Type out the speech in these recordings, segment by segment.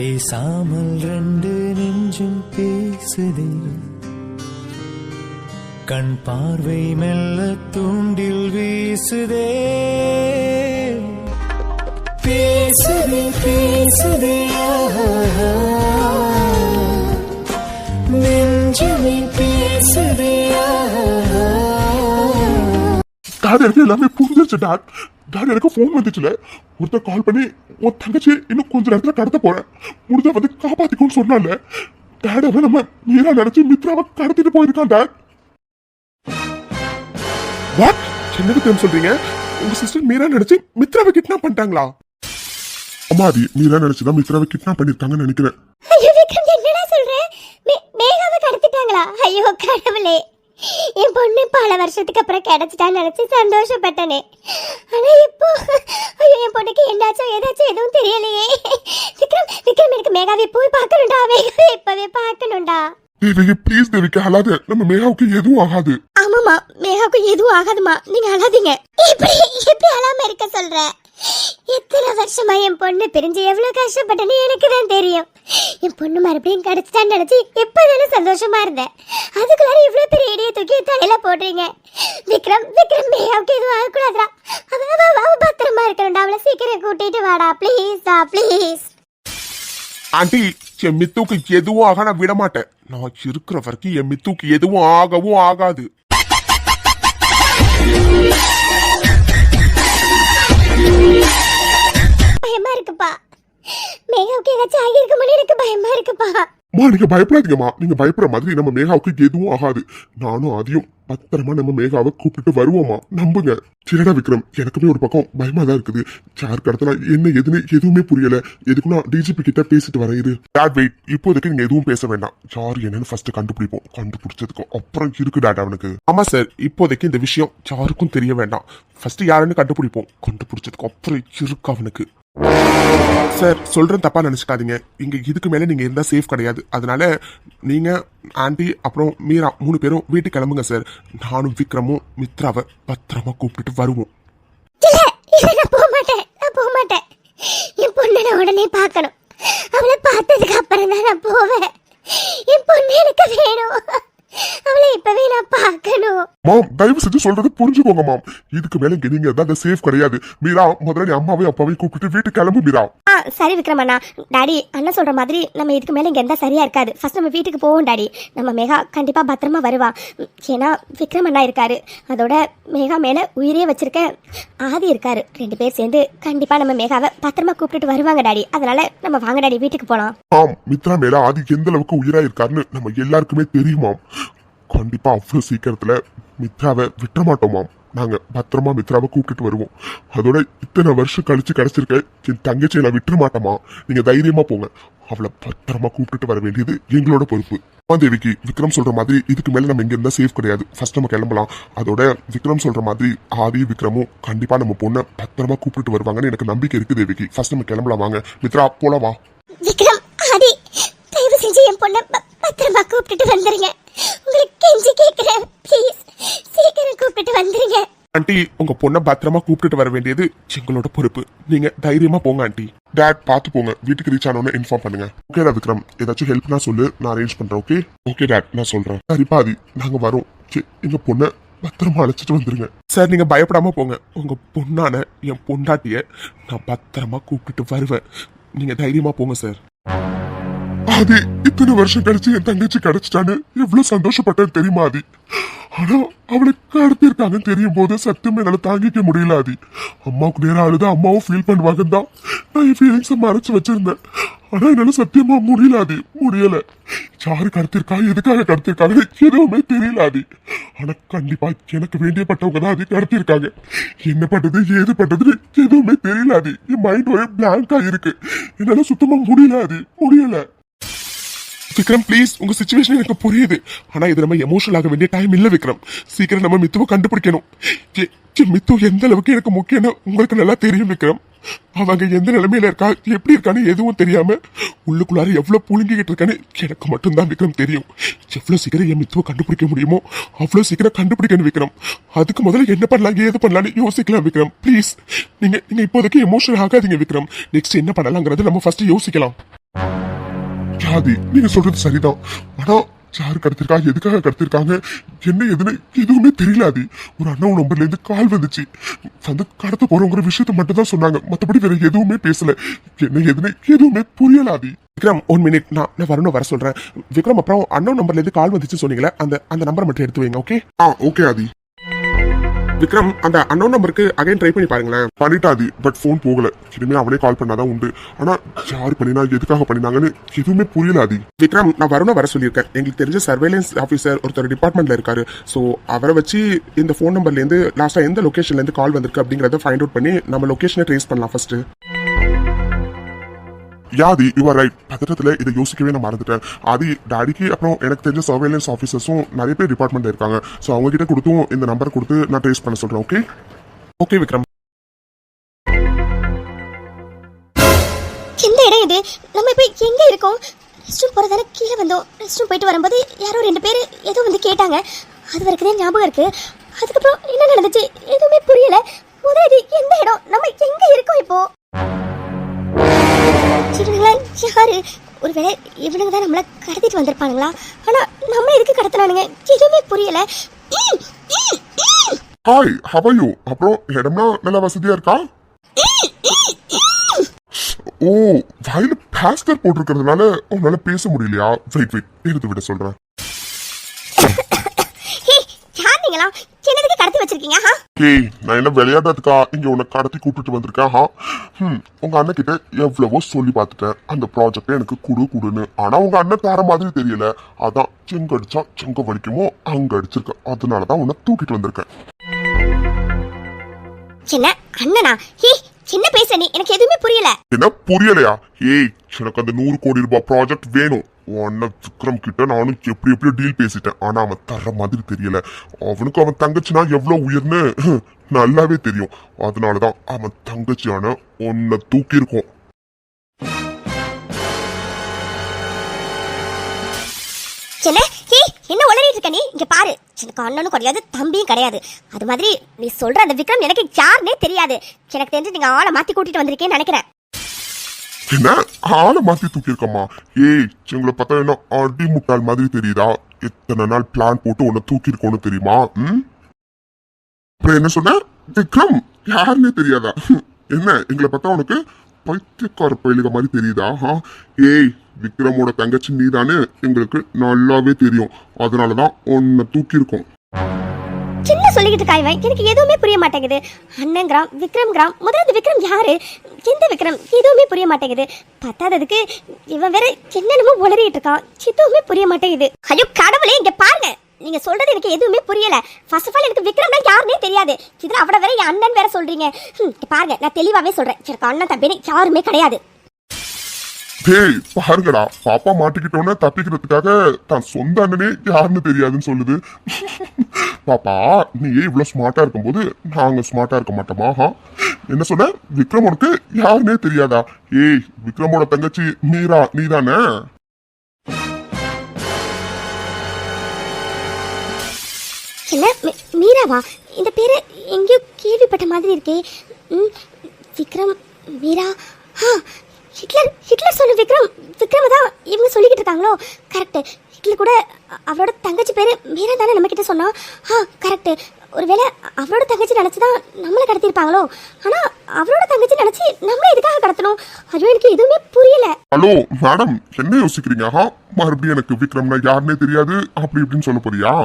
பேசாமல் ரெண்டு நெஞ்சும் பேசுதே, கண் பார்வை மெல்ல தூண்டில் வீசுதே. பேசுதே பேசுதே நெஞ்சுமே பேசுதே. டாட் எனக்கு எல்லாமே புரிஞ்சிருச்சு டாட். டாட் எனக்கு ஃபோன் வந்துச்சுல, ஒருத்தர் கால் பண்ணி உன் தங்கச்சி இன்னும் கொஞ்ச நேரத்துல கடத்த போறேன், முடிஞ்சா வந்து காப்பாத்திக்கோன்னு சொன்னால. டாட் அவன் நம்ம மீரா நினைச்சு மித்ராவை கடத்திட்டு போயிருக்கான் டாட். வாட்? என்னது தெரியும் சொல்றீங்க? உங்க சிஸ்டர் மீரா நினைச்சு மித்ராவை கிட்னாப் பண்ணிட்டாங்களா? அம்மா அது மீரா நினைச்சுதான் மித்ராவை கிட்னாப் பண்ணிருக்காங்கன்னு நினைக்கிறேன். ஐயோ விக்ரம், என்னடா சொல்ற? மேகாவை கடத்திட்டாங்களா? ஐயோ கடவுளே, என் பொண்ணு பல வருஷத்துக்கு அப்புறம் கிடைச்சிட்டான்னு நினைச்சு சந்தோஷப்பட்டனே. ஆனா இப்போ ஐயோ என் பொண்ணுக்கு என்னாச்சோ ஏதாச்சும் எதுவும் தெரியலையே. விக்ரம் விக்ரம், எனக்கு மேகாவை போய் பார்க்கணும்டா. மேகாவை இப்பவே பார்க்கணும்டா. தேவிகி ப்ளீஸ் தேவிகி அழாத, நம்ம மேகாவுக்கு எதுவும் ஆகாது. ஆமாமா, மேகாவுக்கு எதுவும் ஆகாதுமா, நீங்க அழாதீங்க. எப்படி எப்படி அழாம இருக்க சொல்ற? எத்தனை வருஷமா என் பொண்ணு பிரிஞ்சு எவ்வளவு கஷ்டப்பட்டேன்னு எனக்கு தான் தெரியும். என் பொண்ணு மறுபடியும் கிடைச்சிட்டான்னு நினைச்சு எப்பதானே சந்தோஷமா இருந்தேன். அதுக்குள்ளார இவ்வளவு பெரிய இடியை தூக்கி தலையில போடுறீங்க. விக்ரம் விக்ரம், மேகாவுக்கு எதுவும் ஆகக்கூடாதுடா. அவ பத்திரமா இருக்கணும்டா. அவளை சீக்கிரம் கூட்டிட்டு வாடா ப்ளீஸ்டா ப்ளீஸ். ஆண்டி, என் மித்துக்கு எதுவும் ஆக நான் விட மாட்டேன். நான் இருக்கிற வரைக்கும் என் மித்துக்கு எதுவும் ஆகவும் ஆகாது. பயமா இருக்குப்பா. மேகாவுக்கு ஏதாச்சும் ஆகியிருக்குமோன்னு எனக்கு பயமா இருக்குப்பா. நீங்க பயப்படாதீங்கம்மா. நீங்க பயப்படுற மாதிரி நம்ம மேகாவுக்கு எதுவும் ஆகாது. நானும் அதையும் பத்திரமா நம்ம மேகாவை கூப்பிட்டு வருவோமா, நம்புங்க. சரிடா விக்ரம், எனக்குமே ஒரு பக்கம் பயமா தான் இருக்குது. சார் கடத்தலாம் என்ன எதுன்னு எதுவுமே புரியல. எதுக்கு நான் டிஜிபி கிட்ட பேசிட்டு வரேன். இரு டாட் வெயிட், இப்போதைக்கு நீங்க எதுவும் பேச வேண்டாம். யார் என்னன்னு ஃபர்ஸ்ட் கண்டுபிடிப்போம். கண்டுபிடிச்சதுக்கு அப்புறம் இருக்கு டாட் அவனுக்கு. ஆமா சார், இப்போதைக்கு இந்த விஷயம் யாருக்கும் தெரிய வேண்டாம். ஃபர்ஸ்ட் யாருன்னு கண்டுபிடிப்போம். கண்டுபிடிச்சதுக்கு அப்புறம் இருக்கு அவனுக்கு. சார் சொல்றேன், தப்பா நினைச்சுக்காதீங்க. இங்க இதுக்கு மேல நீங்க இருந்தா சேஃப் கிடையாது. அதனால நீங்க ஆண்டி அப்புறம் மீரா 3 பேரும் வீட்டுக்கு கிளம்புங்க சார். நானும் விக்ரமும் மித்ராவை பத்திரமா கூப்பிட்டுட்டு வருவோம். நான் போக மாட்டேன். என் பொண்ணை நான் உடனே பார்க்கணும். அவளை பார்த்ததுக்கு அப்புறம் தான் நான் போவேன். என் பொண்ணு எனக்கு வேணும். அவளை இப்பவே நான் பார்க்கணும். மாம், தயவு செஞ்சு சொல்றது புரிஞ்சுக்கோங்க மாம். இதுக்கு மேல இங்க நீங்க இருந்தா சேஃப் கிடையாது. மீரா, முதல்ல நீ அம்மாவையும் அப்பாவையும் கூப்பிட்டு வீட்டுக்கு கிளம்பு மீரா. சரி விக்ரம் அண்ணா. டாடி அண்ணன் சொல்ற மாதிரி நம்ம இதுக்கு மேல இங்க இருந்தா சரியா இருக்காது. ஃபர்ஸ்ட் நம்ம வீட்டுக்கு போவோம் டாடி. நம்ம மேகா கண்டிப்பா பத்திரமா வருவா. ஏன்னா விக்ரம் அண்ணா இருக்காரு, அதோட மேகா மேல உயிரே வச்சிருக்க ஆதி இருக்காரு. 2 பேர் சேர்ந்து கண்டிப்பா நம்ம மேகாவை பத்திரமா கூப்பிட்டு வருவாங்க டாடி. அதனால நம்ம வாங்க டாடி, வீட்டுக்கு போலாம். ஆம், மித்ரா மேல ஆதி எந்த அளவுக்கு உயிரா இருக்காருன்னு நம்ம எல்லாருக்குமே தெரியுமாம். கண்டிப்பா அவ்வளவு சீக்கிரத்துல மித்ராவை விட்டுற மாட்டோமாம். நாங்க பத்திரமா மித்ராவை கூப்பிட்டு வருவோம். அதோட இத்தனை வருஷம் கழிச்சு கிடைச்சிருக்க என் தங்கச்சியை நான் விட்டுற மாட்டோமா. நீங்க தைரியமா போங்க. அவளை பத்திரமா கூப்பிட்டு வர வேண்டியது எங்களோட பொறுப்பு. தேவிக்கு விக்ரம் சொல்ற மாதிரி இதுக்கு மேல நம்ம இங்க இருந்தா சேஃப் கிடையாது. ஃபர்ஸ்ட் நம்ம கிளம்பலாம். அதோட விக்ரம் சொல்ற மாதிரி ஆதி விக்ரமும் கண்டிப்பா நம்ம பொண்ணை பத்திரமா கூப்பிட்டு வருவாங்கன்னு எனக்கு நம்பிக்கை இருக்கு தேவிக்கு. ஃபர்ஸ்ட் நம்ம கிளம்பலாம். வாங்க மித்ரா, போலாம் வா. விக்ரம், ஆதி, தயவு செஞ்சு என் பொண்ணை பத்திரமா கூப்பிட்டு வந்துருங்க. உங்களுக்கு கெஞ்சி கேக்குறேன், ப்ளீஸ் சீக்கிரம் கூப்பிட்டு வந்துருங்க. ஆண்டி, உங்க பொண்ணை பத்திரமா கூப்பிட்டு வர வேண்டியது எங்களோட பொறுப்பு. நீங்க தைரியமா போங்க ஆண்டி. டாட் பார்த்து போங்க. வீட்டுக்கு ரீச் ஆனோன்னு இன்ஃபார்ம் பண்ணுங்க. ஓகேடா விக்ரம், ஏதாச்சும் ஹெல்ப்னா சொல்லு, நான் அரேஞ்ச் பண்றேன். ஓகே ஓகே டாட், நான் சொல்றேன். சரிப்பா ஆதி, நாங்க வரோம். எங்க பொண்ணை பத்திரமா அழைச்சிட்டு வந்துருங்க. சார் நீங்க பயப்படாம போங்க. உங்க பொண்ணான என் பொண்டாட்டிய நான் பத்திரமா கூப்பிட்டு வருவேன். நீங்க தைரியமா போங்க சார். ஆதி, இத்தனை வருஷம் கழிச்சு என் தங்கச்சி கிடைச்சிட்டான்னு எவ்வளவு சந்தோஷப்பட்டேன்னு தெரியுமா ஆதி? ஆனா அவளை கடத்திருக்காங்கன்னு தெரியும் போது சத்தியமே என்னால தாங்கிக்க முடியல ஆதி. அம்மாவுக்கு நேரம் அழுதா அம்மாவும் ஃபீல் பண்ணுவாங்க தான் நான் என் ஃபீலிங்ஸை மறைச்சு வச்சிருந்தேன். ஆனா என்னால சத்தியமா முடியல ஆதி, முடியல. யாரு கடத்திருக்கா, எதுக்காக கடத்திருக்காங்க எதுவுமே தெரியல ஆதி. ஆனா கண்டிப்பா எனக்கு வேண்டியப்பட்டவங்க தான் அது கடத்திருக்காங்க. என்ன பண்றது ஏது பண்றதுன்னு எதுவுமே தெரியல ஆதி. என் மைண்ட் ஒரே பிளாங்கா இருக்கு. என்னால சுத்தமா முடியல ஆதி, முடியல. விக்ரம் ப்ளீஸ், உங்க சிச்சுவேஷன் எனக்கு புரியுது. ஆனா இது நம்ம எமோஷனல் ஆக வேண்டிய டைம் இல்ல விக்ரம். சீக்கிரம் நம்ம மித்துவை கண்டுபிடிக்கணும். மித்து எந்த அளவுக்கு எனக்கு முக்கியம்னு உங்களுக்கு நல்லா தெரியும் விக்ரம். அவங்க எந்த நிலைமையில இருக்கா, எப்படி இருக்கான்னு எதுவும் தெரியாம உள்ளுக்குள்ளார எவ்வளவு புழுங்கிக்கிட்டு இருக்கான்னு எனக்கு மட்டும்தான் விக்ரம் தெரியும். எவ்வளவு சீக்கிரம் என் மித்துவை கண்டுபிடிக்க முடியுமோ அவ்வளவு சீக்கிரம் கண்டுபிடிக்கணும் விக்ரம். அதுக்கு முதல்ல என்ன பண்ணலாம் ஏது பண்ணலாம்னு யோசிக்கலாம் விக்ரம். ப்ளீஸ் நீங்க இப்போதைக்கு எமோஷனல் ஆகாதீங்க விக்ரம். நெக்ஸ்ட் என்ன பண்ணலாங்கிறது நம்ம ஃபர்ஸ்ட் யோசிக்கலாம். ஆதி நீங்க சொல்றது சரிதான். ஆனா யாரு கடத்திருக்கா, எதுக்காக கடத்திருக்காங்க, என்ன எதுன்னு எதுவுமே தெரியல ஆதி. ஒரு அண்ணன் நம்பர்ல இருந்து கால் வந்துச்சு, வந்து கடத்த போறோங்கிற விஷயத்த மட்டும் தான் சொன்னாங்க, மத்தபடி வேற எதுவுமே பேசல. என்ன எதுன்னு எதுவுமே புரியல ஆதி. விக்ரம் 1 மினிட், நான் வரணும், வர சொல்றேன். விக்ரம் அப்புறம் அண்ணன் நம்பர்ல இருந்து கால் வந்துச்சு சொன்னீங்களே, அந்த நம்பரை மட்டும் எடுத்து வைங்க. ஓகே? ஓகே ஆதி. விக்ரம் அந்த அன்னோன் நம்பருக்கு அகைன் ட்ரை பண்ணி பாருங்களேன். பண்ணிட்டாதி, பட் ஃபோன் போகல. இனிமே அவனே கால் பண்ணாதான் உண்டு. ஆனா யாரு பண்ணினா, எதுக்காக பண்ணினாங்கன்னு எதுவுமே புரியல ஆதி. விக்ரம் நான் வரணும், வர சொல்லியிருக்கேன். எங்களுக்கு தெரிஞ்ச சர்வேலன்ஸ் ஆஃபீஸர் ஒருத்தர் டிபார்ட்மெண்ட்ல இருக்காரு. ஸோ அவரை வச்சு இந்த ஃபோன் நம்பர்ல இருந்து லாஸ்டா எந்த லொகேஷன்ல இருந்து கால் வந்திருக்கு அப்படிங்கறத ஃபைண்ட் அவுட் பண்ணி நம்ம லொகேஷனை ட்ரேஸ் பண்ணலாம் ஃபர்ஸ்ட். யாதி யூ ஆர் ரைட். பதட்டத்துல இதை யோசிக்கவே நான் மறந்துட்டேன். ஆதி டாடிக்கு அப்புறம் எனக்கு தெரிஞ்ச சர்வேலன்ஸ் ஆஃபீஸர்ஸும் நிறைய பேர் டிபார்ட்மெண்ட் இருக்காங்க. ஸோ அவங்க கிட்ட கொடுத்தும் இந்த நம்பரை கொடுத்து நான் ட்ரேஸ் பண்ண சொல்றேன். ஓகே? ஓகே விக்ரம். எந்த இடம் இது? நம்ம இப்ப எங்க இருக்கோம்? ரெஸ்ட் ரூம் போறதால கீழே வந்தோம். ரெஸ்ட் ரூம் போயிட்டு வரும்போது யாரோ 2 பேர் ஏதோ வந்து கேட்டாங்க. அது வரைக்கும் தான் ஞாபகம் இருக்கு. அதுக்கப்புறம் என்ன நடந்துச்சு எதுவுமே புரியல. முதல்ல எந்த இடம்? நம்ம எங்க இருக்கோம் இப்போ? இவனுங்களா யாரு? ஒருவேளை இவனுங்க தான் நம்மள கடத்திட்டு வந்திருப்பானுங்களா? ஆனா நம்ம எதுக்கு கடத்தினானுங்க எதுவுமே புரியல. Hi, how are you? அப்புறம் இடம்னா நல்ல வசதியா இருக்கா? ஓ, வாயில பிளாஸ்டர் போட்டிருக்கிறதுனால உன்னால பேச முடியலையா? வெயிட் எடுத்து விட சொல்றேன். யாருங்களா? என்னதுக்கு கடத்தி வச்சிருக்கீங்க? ஏய், நான் என்ன விளையாடுறதுக்கா இங்க உன்னை கடத்தி கூப்பிட்டு வந்திருக்கேன்? உங்க அண்ணன் கிட்ட எவ்வளவோ சொல்லி பார்த்துட்டேன், அந்த ப்ராஜெக்ட் எனக்கு குடுன்னு. ஆனா உங்க அண்ணன் தர மாதிரி தெரியல. அதான் செங்க அடிச்சா செங்க வலிக்குமோ அங்க அடிச்சிருக்கேன். அதனாலதான் உன்னை தூக்கிட்டு வந்திருக்கேன். என்ன அண்ணனா? என்ன பேச நீ? எனக்கு எதுவுமே புரியல. என்ன புரியலையா? ஏய், எனக்கு அந்த 100 கோடி ரூபாய் ப்ராஜெக்ட் வேணும். உன்ன விக்ரம் கிட்ட நானும் எப்படி டீல் பேசிட்டேன். ஆனா அவன் தர்ற மாதிரி தெரியல. அவனுக்கு அவன் தங்கச்சினா எவ்வளவு உயர்னு நல்லாவே தெரியும். அதனாலதான் அவன் தங்கச்சியான உன்னை தூக்கி இருக்கும். என்ன உளறிட்டு இருக்க நீ? இங்க பாரு, எனக்கு அண்ணனும் கிடையாது, தம்பியும் கிடையாது. அது மாதிரி நீ சொல்ற அந்த விக்ரம் எனக்கு யாருன்னே தெரியாது. எனக்கு தெரிஞ்சு நீங்க ஆளை மாத்தி கூட்டிட்டு வந்திருக்கேன்னு நினைக்கிறேன். என்ன ஆளை மாத்தி தூக்கி இருக்கமா? ஏய், உங்களை பார்த்தா என்ன அடி முட்டாள் மாதிரி தெரியுதா? எத்தனை நாள் பிளான் போட்டு உன்னை தூக்கி இருக்கோன்னு தெரியுமா? அப்புறம் என்ன சொன்ன? விக்ரம் யாருன்னே தெரியாதா? என்ன எங்களை பார்த்தா உனக்கு பைத்தியக்கார பயிலுக மாதிரி தெரியுதா? ஏய், விக்ரமோட தங்கச்சி நீதானே எங்களுக்கு நல்லாவே தெரியும். அதனாலதான் உன்னை தூக்கி இருக்கோம். சின்ன சொல்லிக்கிட்டு காய்வன், எனக்கு எதுவுமே புரிய மாட்டேங்குது. அண்ணன் கிராம், விக்ரம் கிராம், முதல்ல விக்ரம் யாரு? எந்த விக்ரம்? எதுவுமே புரிய மாட்டேங்குது. பத்தாததுக்கு இவன் வேற என்னென்னமோ உளறிட்டு இருக்கான், எதுவுமே புரிய மாட்டேங்குது. ஐயோ கடவுளே, இங்க பாருங்க, நீங்க சொல்றது எனக்கு எதுவுமே புரியல. ஃபர்ஸ்ட் ஆஃப் ஆல் எனக்கு விக்ரம்னா யாருன்னே தெரியாது. இதுல அவட வேற என் அண்ணன் வேற சொல்றீங்க. பாருங்க, நான் தெளிவாவே சொல்றேன், எனக்கு அண்ணன் தம்பின்னு யாருமே கிடையாது. டேய் பாருங்கடா, பாப்பா மாட்டிக்கிட்டோன்னு தப்பிக்கிறதுக்காக தான் சொந்த அண்ணனே யாருன்னு தெரியாதுன்னு சொல்லுது. பாப்பா, நீ இவ்வளவு ஸ்மார்ட்டா இருக்கும்போது நாங்க ஸ்மார்ட்டா இருக்க மாட்டோமா? என்ன சொன்ன? விக்ரம் உனக்கு யாருன்னே தெரியாதா? ஏய், விக்ரமோட தங்கச்சி மீரா நீதானே? என்ன மீராவா? இந்த பேரு எங்கேயோ கேள்விப்பட்ட மாதிரி இருக்கே. விக்ரம், மீரா, ஹிட்லர் சொன்ன விக்ரம் தான் இவங்க சொல்லிக்கிட்டு இருக்காங்களோ? கரெக்ட். ஹிட்லர் கூட அவரோட தங்கச்சி பேரு மீரா தானே நம்ம கிட்ட சொன்னா? கரெக்ட். ஒருவேளை அவரோட தங்கச்சி நினைச்சுதான் நம்மளை கடத்திருப்பாங்களோ? ஆனா அவரோட தங்கச்சி நினைச்சு நம்மள எதுக்காக கடத்தணும்? ஐயோ, எனக்கு எதுவுமே புரியல. ஹலோ மேடம், என்ன யோசிக்கிறீங்க? மறுபடியும் எனக்கு விக்ரம்னா யாருன்னே தெரியாது அப்படி இப்படின்னு சொல்ல போறியா?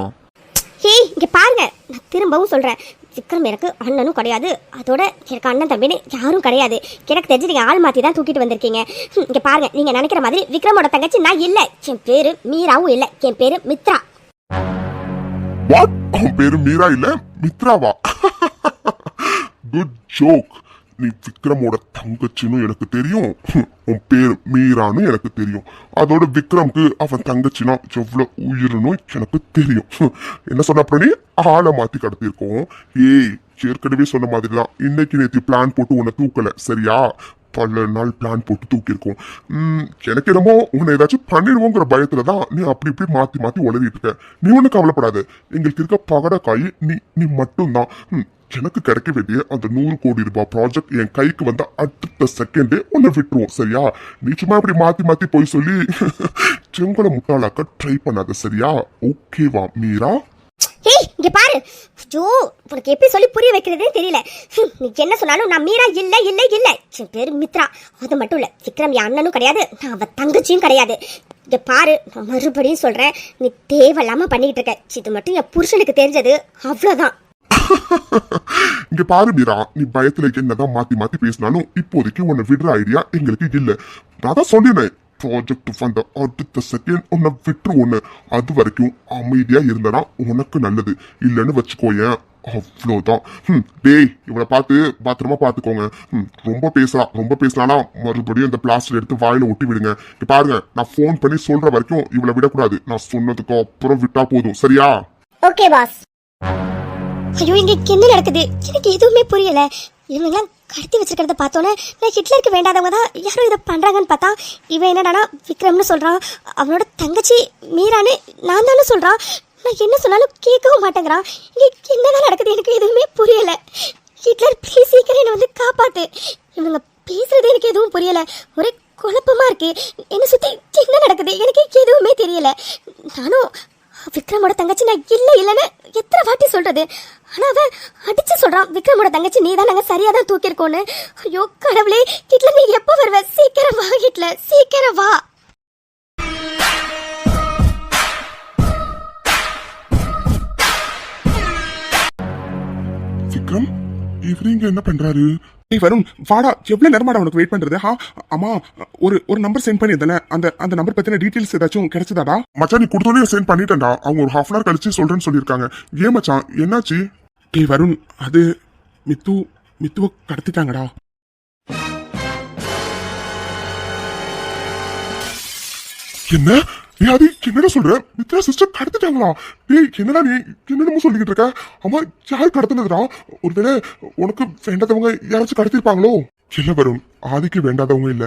இங்க பாருங்க, நான் திரும்பவும் சொல்றேன், விக்ரம் எனக்கு அண்ணனும் கிடையாது, அதோட எனக்கு அண்ணன் தம்பின்னு யாரும் கிடையாது. எனக்கு தெரிஞ்சு நீங்க ஆள் மாத்தி தான் தூக்கிட்டு வந்திருக்கீங்க. இங்க பாருங்க, நீங்க நினைக்கிற மாதிரி விக்ரமோட தங்கச்சி நான் இல்ல. என் பேரு மீராவும் இல்ல, என் பேரு மித்ரா. வாட்? அவன் பேரு மீரா இல்ல மித்ராவா? Good joke. நீ விக்ரமோட தங்கச்சின்னு எனக்கு தெரியும், உன் பேர் மீரான்னு எனக்கு தெரியும். அதோட விக்ரம்க்கு அவன் தங்கச்சினா எவ்வளவு உயிரினும் எனக்கு தெரியும். என்ன சொன்ன? அப்புறம் நீ ஆளை மாத்தி கடத்திருக்கோம். ஏய், ஏற்கனவே சொன்ன மாதிரிதான், இன்னைக்கு நேற்று பிளான் போட்டு உன்னை தூக்கல, சரியா? பல நாள் பிளான் போட்டு தூக்கியிருக்கோம். எனக்கு என்னமோ உன்னை ஏதாச்சும் பண்ணிடுவோங்கிற பயத்துலதான் நீ அப்படி இப்படி மாத்தி உளறிட்டு இருக்க. நீ ஒண்ணு கவலைப்படாத, எங்களுக்கு இருக்க பகடக்காய் நீ மட்டும்தான். எனக்கு கிடைக்க வேண்டிய அந்த 100 கோடி ரூபாய் ப்ராஜெக்ட் என் கைக்கு வந்த அடுத்த செகண்டே உன்னை விட்டுருவோம் சரியா? நீ சும்மா இப்படி மாத்தி மாத்தி போய் சொல்லி செங்கலை முட்டாளாக்க ட்ரை பண்ணாத சரியா? ஓகேவா மீரா? ஏய் இங்க பாரு. ஐயோ உனக்கு எப்படி சொல்லி புரிய வைக்கிறதே தெரியல. நீ என்ன சொன்னாலும் நான் மீரா இல்ல இல்ல இல்ல. என் பேரு மித்ரா. அது மட்டும் இல்ல விக்ரம் என் அண்ணனும் கிடையாது, நான் அவ தங்கச்சியும் கிடையாது. இங்க பாரு நான் மறுபடியும் சொல்றேன், நீ தேவையில்லாம பண்ணிக்கிட்டு இருக்க. இது மட்டும் என் புருஷனுக்கு தெரிஞ்சது அவ்வளவுதான். இங்க பாரு மீரா, நீ பயத்துல என்னதான் மாத்தி மாத்தி பேசினாலும் இப்போதைக்கு உன்னை விடுற ஐடியா எங்களுக்கு இல்ல. நான் தான் சொன்னேன் ப்ராஜெக்ட் வந்த அடுத்த செகண்ட் உன்னை விட்டுருவோன்னு. அது வரைக்கும் அமைதியா இருந்தனா உனக்கு நல்லது. இல்லன்னு வச்சுக்கோயேன் அவ்வளோதான். டேய் இவளை பார்த்து பத்திரமா பாத்துக்கோங்க. ரொம்ப பேசலாம்னா மறுபடியும் இந்த பிளாஸ்டர் எடுத்து வாயில ஒட்டி விடுங்க. இங்க பாருங்க, நான் ஃபோன் பண்ணி சொல்ற வரைக்கும் இவளை விடக்கூடாது. நான் சொன்னதுக்கு அப்புறம் விட்டா போதும் சரியா? Okay boss. ஐயோ இங்க என்ன நடக்குது எனக்கு எதுவுமே புரியல. இவங்கெல்லாம் கடத்தி வச்சிருக்கிறத பார்த்தோன்னே நான் ஹிட்லருக்கு வேண்டாதவங்க தான் யாரும் இதை பண்றாங்கன்னு பார்த்தா இவன் என்னடானா விக்ரம்னு சொல்றான், அவனோட தங்கச்சி மீரான்னு நான் தானே சொல்றான். நான் என்ன சொன்னாலும் கேட்கவும் மாட்டேங்கிறான். இங்க என்னதான் நடக்குது எனக்கு எதுவுமே புரியல. ஹிட்லர் ப்ளீஸ் சீக்கிரம் என்னை வந்து காப்பாத்து. இவங்க பேசுறது எனக்கு எதுவும் புரியல, ஒரே குழப்பமா இருக்கு. என்ன சுத்தி என்ன நடக்குது எனக்கு எதுவுமே தெரியல. நானும் விக்ரமோட தங்கச்சி நான் இல்ல இல்லன்னு எத்தனை வாட்டி சொல்றது, ஆனா அவன் அடிச்சு சொல்றான் விக்ரமோட தங்கச்சி நீ தான் நாங்க சரியா தான் தூக்கிருக்கோன்னு. ஐயோ கடவுளே, ஹிட்லர் நீ எப்ப வருவ? சீக்கிரம் வா ஹிட்லர், சீக்கிரம் வா. விக்ரம் இவங்க என்ன பண்றாரு? ஏய் வருண் வாடா, எவ்வளவு நேரமாடா உனக்கு வெயிட் பண்றது? ஆமா ஒரு நம்பர் சென்ட் பண்ணியிருந்தேன், அந்த நம்பர் பத்தின டீடைல்ஸ் ஏதாச்சும் கிடைச்சதாடா? மச்சான் நீ கொடுத்தோடனே சென்ட் பண்ணிட்டேன்டா. அவங்க ஒரு ஹாஃப் அன் ஹவர் கழிச்சு சொல்றேன்னு சொல்லியிருக்காங்க. ஏன் மச்சான் என்னாச்சு? ஏய் வருண், அது மித்துவ கடத்திட்டாங்கடா. என்ன நீ அது என்னடா சொல்ற? மித்ரா சிஸ்டர் கடத்திட்டாங்களா? டேய் என்னடா நீ என்னென்னமோ சொல்லிக்கிட்டு இருக்க? அம்மா யார் கடத்தினதுடா? ஒருவேளை உனக்கு வேண்டாதவங்க யாராச்சும் கடத்திருப்பாங்களோ? இல்ல வரும், ஆதிக்கு வேண்டாதவங்க இல்ல,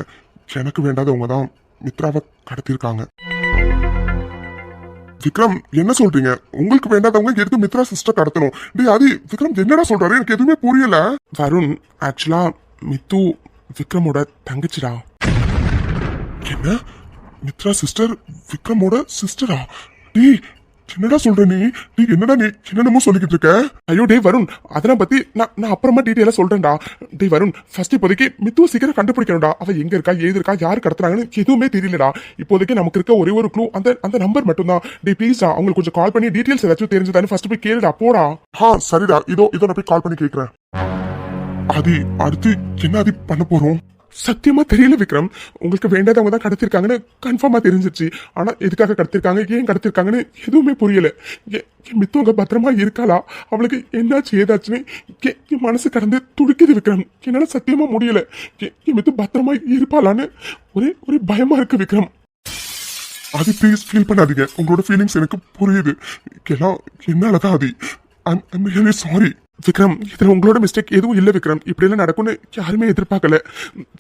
எனக்கு வேண்டாதவங்க தான் மித்ராவை கடத்திருக்காங்க. விக்ரம் என்ன சொல்றீங்க? உங்களுக்கு வேண்டாதவங்க எதுக்கு மித்ரா சிஸ்டர் கடத்தணும்? டேய் ஆதி விக்ரம் என்னடா சொல்றாரு? எனக்கு எதுவுமே புரியல. வருண் ஆக்சுவலா மித்து விக்ரமோட தங்கச்சிடா. என்ன மித்ரா சிஸ்டர் விக்ரமோட சிஸ்டரா? டேய் என்னடா சொல்ற நீ? நீ என்னடா நீ என்னென்னமோ சொல்லிக்கிட்டு இருக்க? ஐயோ டே வருண், அதெல்லாம் பத்தி நான் அப்புறமா டீட்டெயிலா சொல்றேன்டா. டே வருண், ஃபர்ஸ்ட் இப்போதைக்கு மித்துவ சீக்கிரம் கண்டுபிடிக்கணும்டா. அவ எங்க இருக்கா ஏது இருக்கா யாரு கடத்துறாங்கன்னு எதுவுமே தெரியலடா. இப்போதைக்கு நமக்கு இருக்க ஒரே ஒரு க்ளூ அந்த நம்பர் மட்டும் தான். டே ப்ளீஸ்டா அவங்களுக்கு கொஞ்சம் கால் பண்ணி டீடைல்ஸ் ஏதாச்சும் தெரிஞ்சதான்னு ஃபர்ஸ்ட் போய் கேளுடா போடா. சரிடா, இதோ நான் போய் கால் பண்ணி கேக்குறேன். ஆதி அடுத்து என்ன ஆதி பண்ண போறோம்? சத்தியமா தெரியல விக்ரம். உங்களுக்கு வேண்டாதவங்க தான் கடத்திருக்காங்கன்னு கன்ஃபார்மா தெரிஞ்சிருச்சு. ஆனா எதுக்காக கடத்திருக்காங்க ஏன் கடத்திருக்காங்கன்னு எதுவுமே புரியல. மித்தவங்க பத்திரமா இருக்காளா, அவளுக்கு என்னாச்சு ஏதாச்சுன்னு என் மனசு கடந்து துடிக்குது விக்ரம். என்னால சத்தியமா முடியல. என் மித்து பத்திரமா இருப்பாளான்னு ஒரே பயமா இருக்கு விக்ரம். அது ப்ளீஸ் ஃபீல் பண்ணாதீங்க, உங்களோட ஃபீலிங்ஸ் எனக்கு புரியுது. எல்லாம் என்னாலதான் ஆதி. I'm really sorry. விக்ரம் இதுல உங்களோட மிஸ்டேக் எதுவும் இல்ல விக்ரம். இப்படி எல்லாம் நடக்கும்னு யாருமே எதிர்பார்க்கல.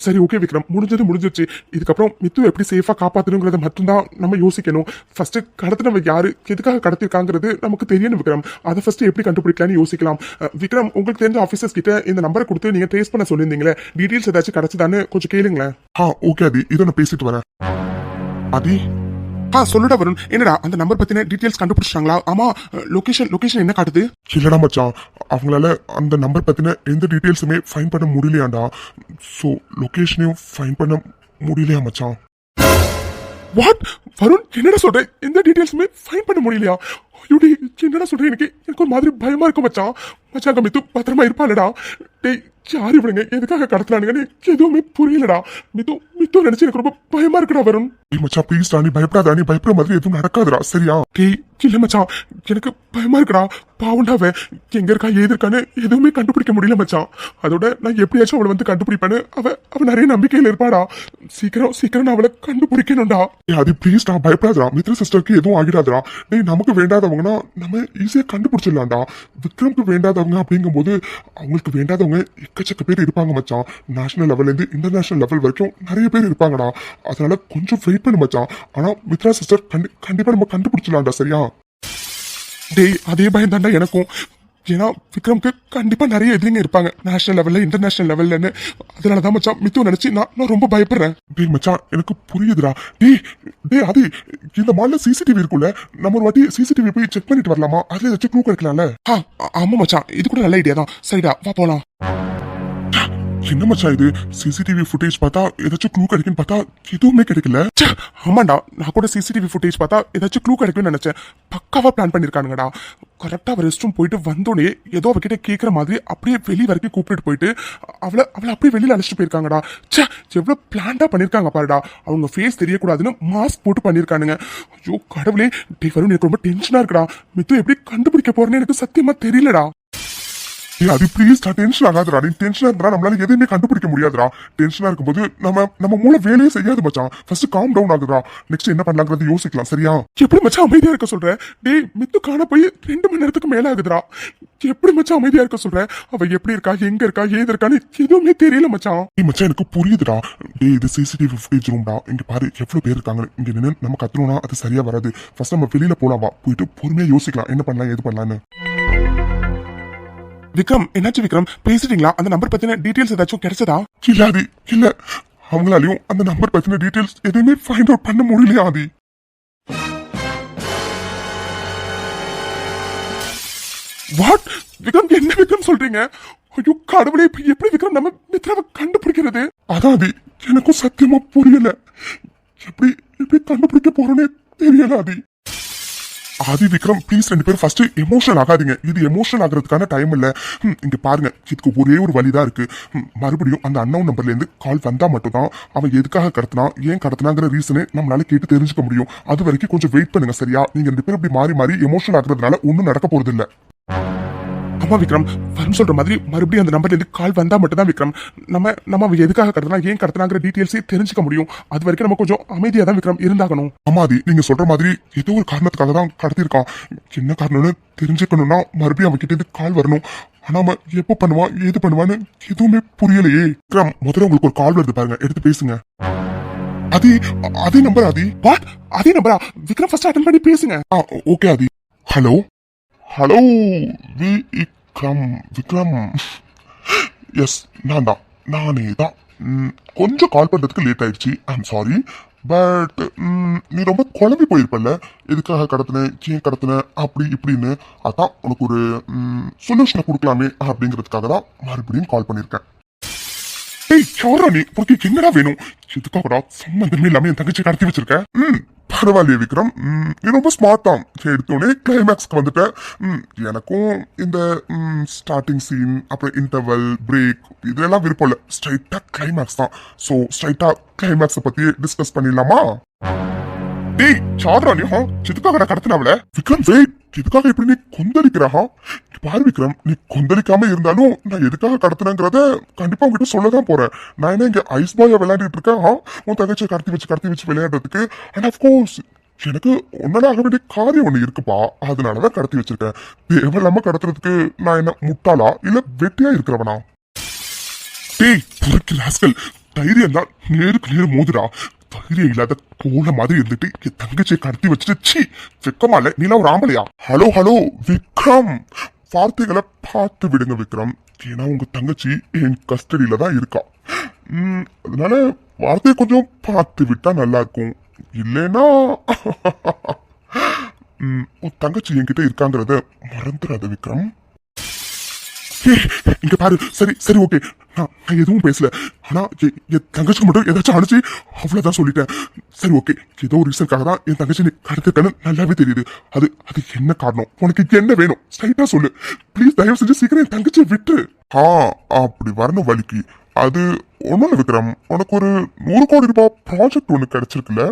சரி ஓகே விக்ரம், முடிஞ்சிருச்சு. இதுக்கப்புறம் மித்து எப்படி சேஃபா காப்பாத்தணுங்கிறத மட்டும்தான் நம்ம யோசிக்கணும். ஃபர்ஸ்ட் கடத்தினவங்க யாரு, எதுக்காக கடத்திருக்காங்கிறது நமக்கு தெரியணும் விக்ரம். அதை ஃபர்ஸ்ட் எப்படி கண்டுபிடிக்கலாம்னு யோசிக்கலாம். விக்ரம் உங்களுக்கு தெரிஞ்ச ஆபீசர்ஸ் கிட்ட இந்த நம்பரை கொடுத்து நீங்க ட்ரேஸ் பண்ண சொல்லியிருந்தீங்களே, டீடைல்ஸ் ஏதாச்சும் கிடைச்சதான்னு கொஞ்சம் கேளுங்களேன். ஓகே ஆதி, இதை நான் பேசிட்டு வரேன். ஆதி சொல்லுடா வருண். என்னடா அந்த நம்பர் பத்தின டீடைல்ஸ் கண்டுபிடிச்சாங்களா? ஆமா லொகேஷன் என்ன காட்டுது? இல்லடா மச்சான், அவங்களால அந்த நம்பர் பத்தின எந்த டீடைல்ஸுமே ஃபைன் பண்ண முடியலையாண்டா. சோ லொகேஷனையும் ஃபைன் பண்ண முடியலையா மச்சான்? வாட் வருண், என்னடா சொல்ற? எந்த டீடைல்ஸுமே ஃபைன் பண்ண முடியலையா? என்னடா சொல்ற? எனக்கு ஒரு மாதிரி பயமா இருக்கும் மச்சான். மச்சாங்க மித்து பத்திரமா இருப்பாளடா. டேய் யாரு இவனுங்க, எதுக்காக கடத்துறானுங்கன்னு எதுவுமே புரியலடா. மித்து நினைச்சு எனக்கு ரொம்ப பயமா இருக்குடா வருண். மச்சான் ப்ளீஸ்டா, நீ பயப்படாதா. நீ பயப்படுற மாதிரி எதுவும் நடக்காதுடா சரியா? டேய் இல்ல மச்சான், எனக்கு பயமா இருக்குடா. பாவண்டாவ எங்க இருக்கா ஏது இருக்கான்னு எதுவுமே கண்டுபிடிக்க முடியல மச்சான். அதோட நான் எப்படியாச்சும் அவளை வந்து கண்டுபிடிப்பேன்னு அவ நிறைய நம்பிக்கையில இருப்பாடா. சீக்கிரம் நான் அவளை கண்டுபிடிக்கணும்டா. அது ப்ளீஸ்டா பயப்படாதா. மித்ரா சிஸ்டருக்கு எதுவும் ஆகிடாதா. டேய் நமக்கு வேண்டாதவங்கன்னா நம்ம ஈஸியா கண்டுபிடிச்சிடலாம்டா. விக்ரம்க்கு வேண்டாதவங்க அப்படிங்கும் போது அவங்களுக்கு வேண்டாதவங்க எக்கச்சக்க பேர் இருப்பாங்க மச்சான். நேஷனல் லெவல்ல இருந்து இன்டர்நேஷனல் லெவல் வரைக்கும் நிறைய பேர் இருப்பாங்கடா. அதனால கொஞ்சம் வெயிட் பண்ணு மச்சான். ஆனா மித்ரா சிஸ்டர் கண்டிப்பா நம்ம கண்டுபிடிச்சிடலாம்டா சரியா? டேய் அதே பயம் தாண்டா எனக்கும். ஏன்னா விக்ரம்க்கு கண்டிப்பா நிறைய எதிரிங்க இருப்பாங்க, நேஷனல் லெவல்ல இன்டர்நேஷனல் லெவல்லன்னு. அதனாலதான் மச்சான் மித்து நினைச்சு நான் ரொம்ப பயப்படுறேன். டேய் மச்சான் எனக்கு புரியுதுடா. டேய் அது இந்த மால்ல சிசிடிவி இருக்குல்ல, நம்ம ஒரு வாட்டி சிசிடிவி போய் செக் பண்ணிட்டு வரலாமா? அதுல ஏதாச்சும் க்ளூ கிடைக்கலாம்ல? ஆமா மச்சான், இது கூட நல்ல ஐடியா தான். சரிடா வா போலாம். என்ன மச்சான் இது, சிசிடிவி ஃபுட்டேஜ் பார்த்தா ஏதாச்சும் க்ளூ கிடைக்குன்னு பார்த்தா எதுவுமே கிடைக்கல. ஆமாண்டா, நான் கூட சிசிடிவி ஃபுட்டேஜ் பார்த்தா ஏதாச்சும் க்ளூ கிடைக்கும்னு நினைச்சேன். பக்காவா பிளான் பண்ணிருக்கானுங்கடா. கரெக்டா அவ ரெஸ்ட் ரூம் போயிட்டு வந்தோடனே ஏதோ அவகிட்ட கேட்கற மாதிரி அப்படியே வெளி வரைக்கும் கூப்பிட்டு போயிட்டு அவளை அப்படியே வெளியில அழைச்சிட்டு போயிருக்காங்கடா. எவ்வளவு பிளான்டா பண்ணிருக்காங்க பாருடா. அவங்க ஃபேஸ் தெரியக்கூடாதுன்னு மாஸ்க் போட்டு பண்ணிருக்கானுங்க. ஐயோ கடவுளே, டே வரும் எனக்கு ரொம்ப டென்ஷனா இருக்குடா. மித்து எப்படி கண்டுபிடிக்க போறேன்னு எனக்கு சத்தியமா தெரியலடா. அது ப்ளீஸ் டென்ஷன் ஆகாதுடா. நீ டென்ஷனா இருந்தா நம்மளால எதையுமே கண்டுபிடிக்க முடியாதுடா. டென்ஷனா இருக்கும்போது நம்ம மூளை வேலையே செய்யாது மச்சான். ஃபர்ஸ்ட் காம் டவுன் ஆகுதுடா. நெக்ஸ்ட் என்ன பண்ணலாங்கிறது யோசிக்கலாம். சரியா? எப்படி மச்சான் அமைதியா இருக்க சொல்ற? டேய் மித்து காண போய் 2 மணி நேரத்துக்கு மேல ஆகுதுடா. எப்படி மச்சான் அமைதியா இருக்க சொல்ற? அவ எப்படி இருக்கா, எங்க இருக்கா, ஏது இருக்கான்னு எதுவுமே தெரியல மச்சான். மச்சான் எனக்கு புரியுதுடா. டேய் இது சிசிடிவி ஃபுட்டேஜ் ரூம்டா. இங்க பாரு எவ்வளவு பேர் இருக்காங்க. இங்க நின்று நம்ம கத்துறோம்னா அது சரியா வராது. ஃபர்ஸ்ட் நம்ம வெளியில போலாம். வா போயிட்டு பொறுமையா யோசிக்கலாம் என்ன பண்ணலாம் எது பண்ணலான்னு. விக்ரம் என்னாச்சு விக்ரம், பேசிட்டீங்களா? அந்த நம்பர் பத்தின டீடைல்ஸ் ஏதாச்சும் கிடைச்சதா? இல்ல அவங்களாலையும் அந்த நம்பர் பத்தின டீடைல்ஸ் எதுவுமே ஃபைண்ட் அவுட் பண்ண முடியலையா? ஆதி வாட் விக்ரம், என்ன விக்ரம் சொல்றீங்க? ஐயோ கடவுளே, எப்படி விக்ரம் நம்ம மித்ராவை கண்டுபிடிக்கிறது? அதான் எனக்கும் சத்தியமா புரியல. எப்படி கண்டுபிடிக்க போறோன்னே தெரியல. ஆதி விக்ரம் ப்ளீஸ் 2 பேரும் ஃபர்ஸ்ட் எமோஷனல் ஆகாதீங்க. இது எமோஷனல் ஆகிறதுக்கான டைம் இல்ல. இங்க பாருங்க, இதுக்கு ஒரே ஒரு வழிதான் இருக்கு. மறுபடியும் அந்த அன்னோன் நம்பர்ல இருந்து கால் வந்தா மட்டும் தான் அவன் எதுக்காக கடத்தினா, ஏன் கடத்தினாங்கிற ரீசனே நம்மளால கேட்டு தெரிஞ்சுக்க முடியும். அது வரைக்கும் கொஞ்சம் வெயிட் பண்ணுங்க. சரியா? நீங்க 2 பேரும் இப்படி மாறி எமோஷனல் ஆகுறதுனால ஒன்னும் நடக்க போறது இல்ல. ஆமா விக்ரம், வரும் சொல்ற மாதிரி மறுபடியும் அந்த நம்பர்ல இருந்து கால் வந்தா மட்டும் தான் விக்ரம் நம்ம எதுக்காக கடத்தினா, ஏன் கடத்தினாங்கிற டீடைல்ஸே தெரிஞ்சுக்க முடியும். அது வரைக்கும் நம்ம கொஞ்சம் அமைதியா தான் விக்ரம் இருந்தாகணும். ஆமாதி, நீங்க சொல்ற மாதிரி ஏதோ ஒரு காரணத்துக்காக தான் கடத்திருக்கான். என்ன காரணம்னு தெரிஞ்சுக்கணும்னா மறுபடியும் அவன்கிட்ட இருந்து கால் வரணும். ஆனா அவன் எப்ப பண்ணுவான், ஏது பண்ணுவான்னு எதுவுமே புரியலையே. விக்ரம் முதல்ல உங்களுக்கு ஒரு கால் வருது பாருங்க, எடுத்து பேசுங்க. அதே நம்பர் ஆதி. வாட், அதே நம்பரா? விக்ரம் ஃபர்ஸ்ட் அட்டெண்ட் பண்ணி பேசுங்க. ஓகே ஆதி. ஹலோ விக்ரம். எஸ் நானே தான். கொஞ்சம் கால் பண்றதுக்கு லேட் ஆயிடுச்சு. I'm sorry. பட் நீ ரொம்ப குழம்பி போயிருப்பல்ல, எதுக்காக கடத்தின, ஏன் கடத்தின, அப்படி இப்படின்னு. அதான் உனக்கு ஒரு சொல்யூஷனை கொடுக்கலாமே அப்படிங்கிறதுக்காக தான் மறுபடியும் கால் பண்ணியிருக்கேன். ஏய் சோரா, நீ உனக்கு என்னடா வேணும்? எதுக்காகடா சம்பந்தமே இல்லாம என் தங்கச்சி கடத்தி வச்சிருக்க? பரவாயில்லையே விக்ரம், நீ ரொம்ப ஸ்மார்ட் தான். எடுத்தோடனே கிளைமேக்ஸ்க்கு வந்துட்டேன். எனக்கும் இந்த ஸ்டார்டிங் சீன், அப்புறம் இன்டர்வல், பிரேக் இதெல்லாம் விருப்பம் இல்லை. ஸ்ட்ரைட்டா கிளைமேக்ஸ் தான். ஸோ ஸ்ட்ரைட்டா கிளைமேக்ஸை பத்தி டிஸ்கஸ் பண்ணிடலாமா? டேய் சாடுறா நீ, எதுக்காக கடத்தினாவல? விக்ரம் வெயிட், எதுக்காக இப்படி நீ கொந்தளிக்கிறா? பாரு விக்ரம், நீ கொந்தளிக்காம இருந்தாலும் நான் எதுக்காக கடத்தினங்கிறத கண்டிப்பா உங்ககிட்ட சொல்லதான் போறேன். நான் என்ன இங்க ஐஸ் பாயா விளையாடிட்டு இருக்கேன் உன் தங்கச்சியை கடத்தி வச்சு விளையாடுறதுக்கு. அண்ட் அப்கோர்ஸ் எனக்கு உன்னால ஆக வேண்டிய காரியம் ஒண்ணு இருக்குப்பா, அதனாலதான் கடத்தி வச்சிருக்கேன். தேவையில்லாம கடத்துறதுக்கு நான் என்ன முட்டாளா இல்ல வெட்டியா இருக்கிறவனா? டேய் புறக்கு ராஸ்கல், தைரியம் தான் நேருக்கு நேரு மோதுடா. தைரியம் இல்லாத கோல மாதிரி இருந்துட்டு என் தங்கச்சியை கடத்தி வச்சுட்டு வெக்கமால நீலாம் ஒரு ஆம்பளையா? ஹலோ விக்ரம், வார்த்தைகளை பார்த்து விடுங்க விக்ரம். ஏன்னா உங்க தங்கச்சி என் கஸ்டடியில தான் இருக்கா. அதனால வார்த்தையை கொஞ்சம் பார்த்து விட்டா நல்லா இருக்கும். இல்லைன்னா உன் தங்கச்சி என்கிட்ட இருக்காங்கிறத மறந்துடாத விக்ரம். இங்க பாரு, சரி ஓகே, நான் எதுவும் பேசல. ஆனா என் தங்கச்சிக்கு மட்டும் ஏதாச்சும் அனுச்சு அவ்வளவுதான் சொல்லிட்டேன். சரி ஓகே, ஏதோ ஒரு ரீசனுக்காக தான் என் தங்கச்சி நீ கடத்திருக்கன்னு நல்லாவே தெரியுது. அது என்ன காரணம், உனக்கு என்ன வேணும் ஸ்ட்ரைட்டா சொல்லு ப்ளீஸ். தயவு செஞ்சு சீக்கிரம் என் தங்கச்சியை விட்டு. அப்படி வரணும் வலிக்கு. அது ஒண்ணும் இல்ல விக்ரம், உனக்கு ஒரு 100 கோடி ரூபாய் ப்ராஜெக்ட் ஒண்ணு கிடைச்சிருக்குல்ல?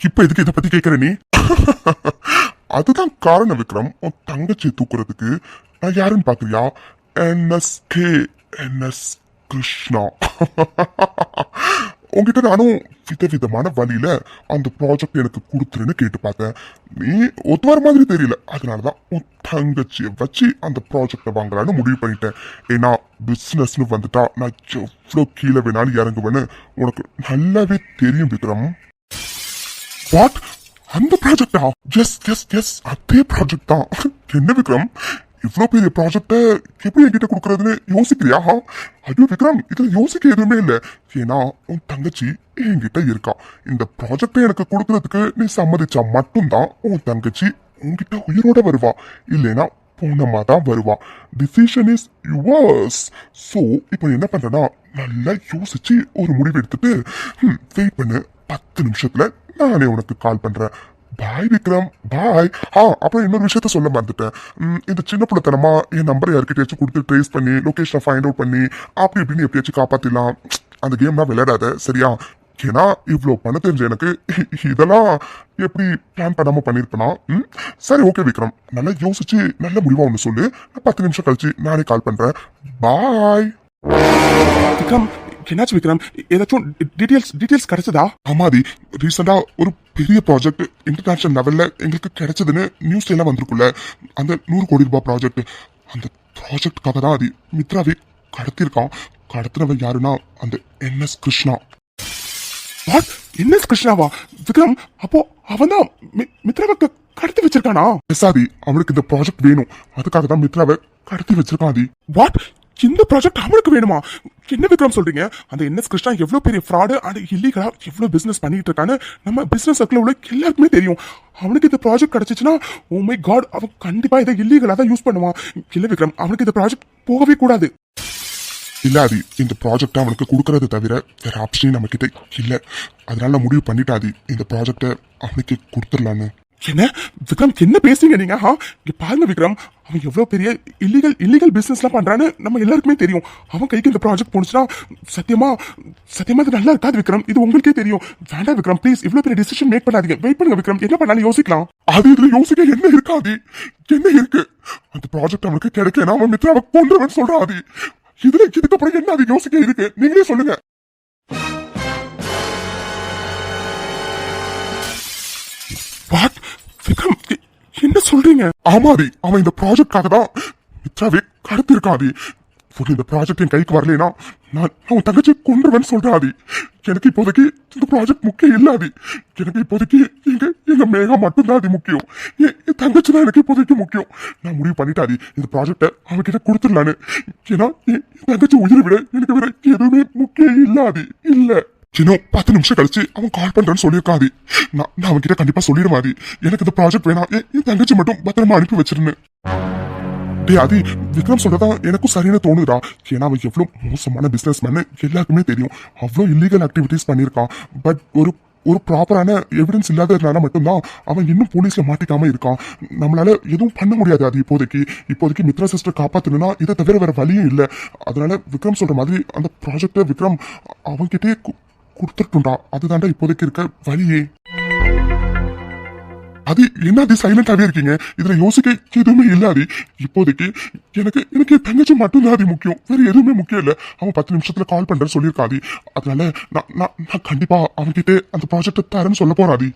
இப்ப எதுக்கு இதை பத்தி கேக்குற நீ? அதுதான் காரணம் விக்ரம். உன் தங்கச்சி தூக்குறதுக்கு நான் யாருன்னு பாக்குறியா? NS கிருஷ்ணா. உங்ககிட்ட நானும் விதவிதமான வழியில அந்த ப்ராஜெக்ட் எனக்கு கொடுத்துருன்னு கேட்டு பார்த்தேன். நீ ஒத்துவர மாதிரி தெரியல. அதனாலதான் உன் தங்கச்சியை வச்சு அந்த ப்ராஜெக்டை வாங்கலான்னு முடிவு பண்ணிட்டேன். ஏன்னா பிசினஸ்னு வந்துட்டா நான் எவ்வளவு கீழே வேணாலும் இறங்குவேன்னு உனக்கு நல்லாவே தெரியும் விக்ரம். வாட், அந்த ப்ராஜெக்டா? எஸ் எஸ் எஸ், அதே ப்ராஜெக்ட் தான். என்ன விக்ரம், இவ்வளவு பெரிய ப்ராஜெக்ட எப்படி என்கிட்ட கொடுக்கறதுன்னு யோசிக்கிறியா? ஐயோ விக்ரம், இதுல யோசிக்க எதுவுமே இல்ல. ஏன்னா உன் தங்கச்சி என்கிட்ட இருக்கா. இந்த ப்ராஜெக்ட எனக்கு கொடுக்கறதுக்கு நீ சம்மதிச்சா மட்டும்தான் உன் தங்கச்சி உன்கிட்ட உயிரோட வருவா, இல்லைன்னா போனமா தான் வருவா. Decision is yours. ஸோ இப்போ என்ன பண்றேன்னா, நல்லா யோசிச்சு ஒரு முடிவு எடுத்துட்டு வெயிட் பண்ணு, 10 நிமிஷத்துல நானே உனக்கு கால் பண்றேன். பாய் விக்ரம், பாய். அப்புறம் இன்னொரு விஷயத்த சொல்ல மறந்துட்டேன். இந்த சின்ன பிள்ளைத்தனமா என் நம்பரை யார்கிட்டயாச்சும் கொடுத்து ட்ரேஸ் பண்ணி லொகேஷனை ஃபைண்ட் அவுட் பண்ணி அப்படி இப்படின்னு எப்படியாச்சும் காப்பாத்திடலாம். அந்த கேம்லாம் விளையாடாத, சரியா? ஏன்னா இவ்வளோ பண்ண தெரிஞ்ச எனக்கு இதெல்லாம் எப்படி பிளான் பண்ணாம பண்ணிருப்பேனா? சரி ஓகே விக்ரம், நல்லா யோசிச்சு நல்ல முடிவா ஒன்று சொல்லு. நான் 10 நிமிஷம் கழிச்சு நானே கால் பண்றேன். பாய். விக்ரம், என்னாச்சு விக்ரம்? ஏதாச்சும் டீடைல்ஸ் கிடைச்சதா? ஆமாதி, ரீசெண்டா ஒரு பெரிய ப்ராஜெக்ட் இன்டர்நேஷனல் லெவல்ல எங்களுக்கு கிடைச்சதுன்னு நியூஸ்ல எல்லாம் வந்திருக்குல்ல. அந்த 100 கோடி ரூபாய் ப்ராஜெக்ட், அந்த ப்ராஜெக்டுக்காக தான் அது மித்ராவை கடத்திருக்கான். கடத்தினவன் யாருன்னா அந்த NS கிருஷ்ணா. வாட்? NS கிருஷ்ணாவா? விக்ரம், அப்போ அவன் தான் மித்ராவை கடத்தி வச்சிருக்கானா? ஆதி, அவனுக்கு இந்த ப்ராஜெக்ட் வேணும், அதுக்காக தான் மித்ராவை கடத்தி வச்சிருக்கான். ஆதி, வாட்? இந்த ப்ராஜெக்ட் அவனுக்கு வேணுமா? என்ன விக்ரம் சொல்றீங்க? அந்த NS கிருஷ்ணா எவ்வளவு பெரிய ஃப்ராடு அண்ட் இல்லீகலா எவ்வளவு பிசினஸ் பண்ணிட்டு இருக்கான்னு நம்ம பிசினஸ் சர்க்கிள் உள்ள எல்லாருக்குமே தெரியும். அவனுக்கு இந்த ப்ராஜெக்ட் கிடைச்சிச்சுன்னா, ஓ மை காட், அவன் கண்டிப்பா இதை இல்லீகலா தான் யூஸ் பண்ணுவான். இல்ல விக்ரம், அவனுக்கு இந்த ப்ராஜெக்ட் போகவே கூடாது. இல்லாதி, இந்த ப்ராஜெக்ட் அவனுக்கு கொடுக்கறது தவிர வேற ஆப்ஷனே நம்ம கிட்ட இல்ல. அதனால முடிவு பண்ணிட்டாதி, இந்த ப்ராஜெக்ட அவனுக்கு கொடுத்துடலான்னு. என்ன விக்ரம், என்ன பேசுறீங்க நீங்க? இங்க பாருங்க விக்ரம், அவன் எவ்வளவு பெரிய இல்லீகல் பிசினஸ்லாம் பண்றான்னு நம்ம எல்லாருக்குமே தெரியும். அவன் கைக்கு இந்த ப்ராஜெக்ட் போனுச்சுன்னா சத்தியமா இது நல்லா இருக்காது விக்ரம். இது உங்களுக்கே தெரியும். வேண்டாம் விக்ரம், ப்ளீஸ் இவ்வளவு பெரிய டிசிஷன் மேக் பண்ணாதீங்க. வெயிட் பண்ணுங்க விக்ரம், என்ன பண்ணாலும் யோசிக்கலாம். அது இதுல யோசிக்க என்ன இருக்காது? என்ன இருக்கு? அந்த ப்ராஜெக்ட் அவனுக்கு கிடைக்கணும், அவன் மித்ராவை கொன்றவன் சொல்றான். அது இதுல இதுக்கப்புறம் என்ன அது யோசிக்க இருக்கு? நீங்களே சொல்லுங்க. வாட் விக்ரம், என்ன சொல்றீங்க? ஆமாடி, அவன் இந்த ப்ராஜெக்டாக தான் மித்ராவே கடத்திருக்காதி. இந்த ப்ராஜெக்ட் என் கைக்கு வரலனா நான் உன் தங்கச்சி கொன்றுவன் சொல்றாதி. எனக்கு இப்போதைக்கு இந்த ப்ராஜெக்ட் முக்கியம் இல்லாது. எனக்கு இப்போதைக்கு எங்க மேகா மட்டும்தான் அது முக்கியம். என் தங்கச்சி தான் எனக்கு இப்போதைக்கு முக்கியம். நான் முடிவு பண்ணிட்டாதி, இந்த ப்ராஜெக்டை அவன்கிட்ட கொடுத்துடலான்னு. ஏன்னா என் தங்கச்சி உயிரை விட எனக்கு வேற எதுவுமே முக்கியம் இல்லாது. இல்ல இன்னும் 10 நிமிஷம் கழிச்சு அவன் கால் பண்றேன்னு சொல்லியிருக்காது. நான் அவன்கிட்ட கண்டிப்பா சொல்லிடுவாதி, எனக்கு இந்த ப்ராஜெக்ட் வேணாம், என் தங்கச்சி மட்டும் பத்திரமா அனுப்பி வச்சிருன்னு. அது விக்ரம் சொல்றதான் எனக்கும் சரின்னு தோணுதா. ஏன்னா அவன் எவ்வளவு மோசமான பிசினஸ் மேன் எல்லாருக்குமே தெரியும். அவ்வளோ இல்லீகல் ஆக்டிவிட்டிஸ் பண்ணியிருக்கான். பட் ஒரு ப்ராப்பரான எவிடன்ஸ் இல்லாததுனால மட்டும்தான் அவன் இன்னும் போலீஸ்ல மாட்டிக்காம இருக்கான். நம்மளால எதுவும் பண்ண முடியாது. அது இப்போதைக்கு மித்ரா சிஸ்டர் காப்பாத்தணும்னா இதை தவிர வேற வழியும் இல்லை. அதனால விக்ரம் சொல்ற மாதிரி அந்த ப்ராஜெக்ட விக்ரம் அவன்கிட்டே கொடுத்துட்டுண்டா. அதுதான்டா இப்போதைக்கு இருக்க வழியே. அது என்ன சைலண்டாவே இருக்கீங்க? இதுல யோசிக்க எதுவுமே இல்லாது. இப்போதைக்கு எனக்கு தங்கச்சி மட்டும்தான் அது முக்கியம், வேற எதுவுமே முக்கியம் இல்ல. அவன் 10 நிமிஷத்துல கால் பண்றேன்னு சொல்லியிருக்காது. அதனால நான் கண்டிப்பா அவன்கிட்ட அந்த ப்ராஜெக்ட் தரேன்னு சொல்ல போறாது.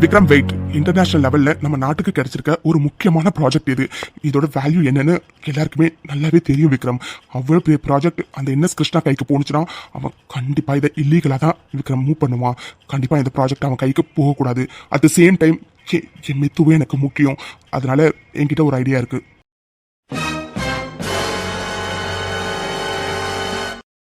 விக்ரம் வெயிட், இன்டர்நேஷனல் லெவல்ல நம்ம நாட்டுக்கு கிடைச்சிருக்க ஒரு முக்கியமான ப்ராஜெக்ட் இது. இதோட வேல்யூ என்னன்னு எல்லாருக்குமே நல்லாவே தெரியும் விக்ரம். அவ்வளவு பெரிய ப்ராஜெக்ட் அந்த NS கிருஷ்ணா கைக்கு போனுச்சுன்னா அவன் கண்டிப்பா இதை இல்லீகலா தான் விக்ரம் மூவ் பண்ணுவான். கண்டிப்பா இந்த ப்ராஜெக்ட் அவன் கைக்கு போகக்கூடாது. அட் த சேம் டைம் என் மித்துவே எனக்கு முக்கியம். அதனால என்கிட்ட ஒரு ஐடியா இருக்கு.